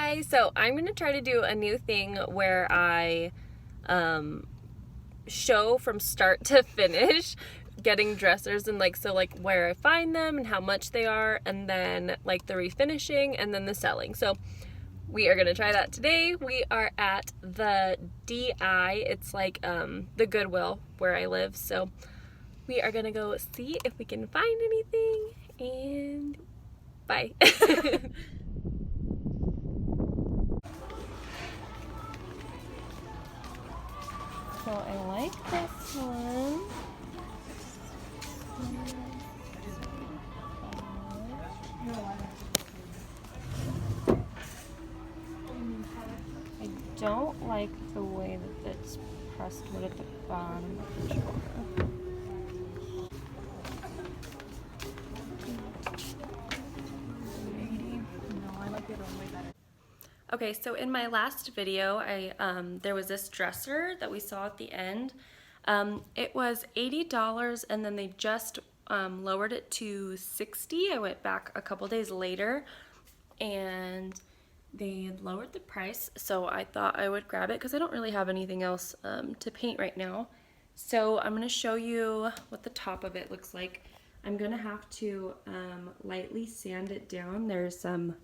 Hi, so I'm gonna try to do a new thing where I show from start to finish getting dressers and like where I find them and how much they are, and then like the refinishing and then the selling. So we are gonna try that today. We are at the DI. It's like the Goodwill where I live. So we are gonna go see if we can find anything, and bye. So I like this one. I don't like the way that it's pressed wood at the bottom of the drawer. Okay, so in my last video, there was this dresser that we saw at the end. It was $80, and then they just lowered it to $60. I went back a couple days later, and they had lowered the price, so I thought I would grab it because I don't really have anything else to paint right now. So I'm going to show you what the top of it looks like. I'm going to have to lightly sand it down. There's some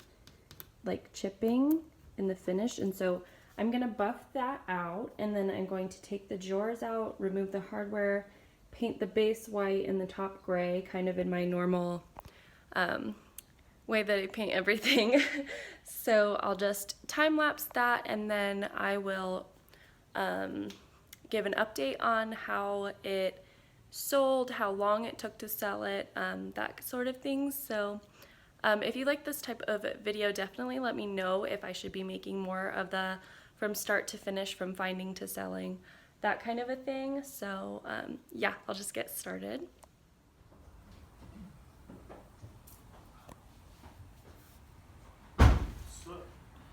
like chipping in the finish, and so I'm gonna buff that out, and then I'm going to take the drawers out, remove the hardware, paint the base white and the top gray, kind of in my normal way that I paint everything. So I'll just time lapse that, and then I will give an update on how it sold, how long it took to sell it, that sort of thing. So if you like this type of video, definitely let me know if I should be making more of the from start to finish, from finding to selling, that kind of a thing. So yeah, I'll just get started.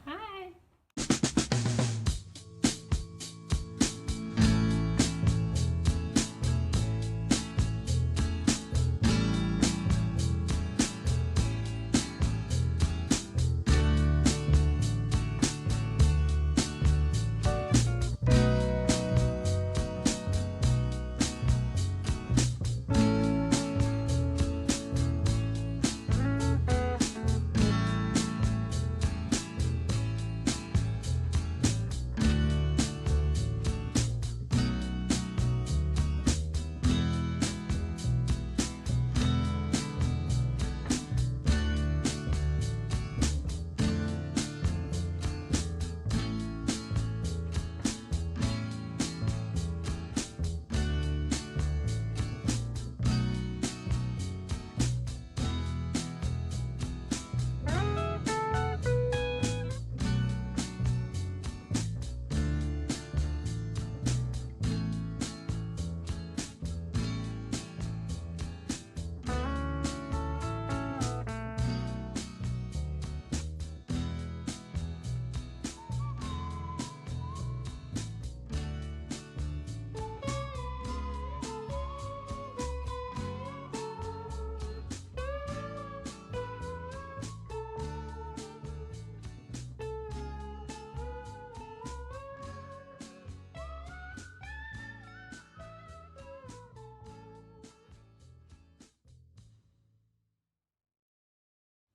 Hi.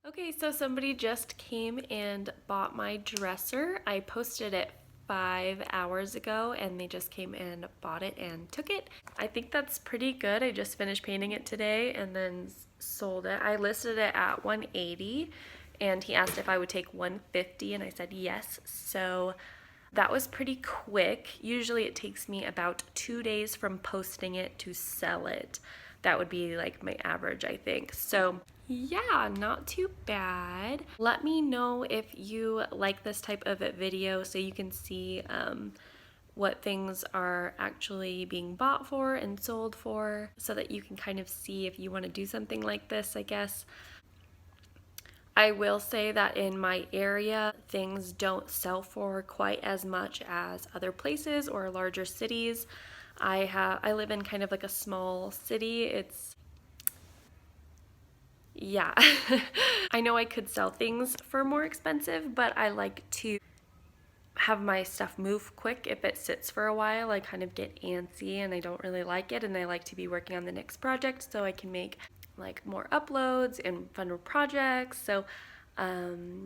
Okay, so somebody just came and bought my dresser. I posted it 5 hours ago, and they just came and bought it and took it. I think that's pretty good. I just finished painting it today and then sold it. I listed it at $180, and he asked if I would take $150, and I said yes. So that was pretty quick. Usually it takes me about 2 days from posting it to sell it. That would be like my average, I think. So yeah, not too bad. Let me know if you like this type of video so you can see what things are actually being bought for and sold for, so that you can kind of see if you want to do something like this, I guess. I will say that in my area, things don't sell for quite as much as other places or larger cities. I live in kind of like a small city. yeah. I know I could sell things for more expensive, but I like to have my stuff move quick. If it sits for a while, I kind of get antsy and I don't really like it, and I like to be working on the next project so I can make like more uploads and fun projects. So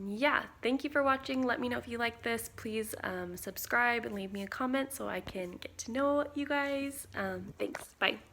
yeah, thank you for watching. Let me know if you like this. Please subscribe and leave me a comment so I can get to know you guys. Thanks. Bye.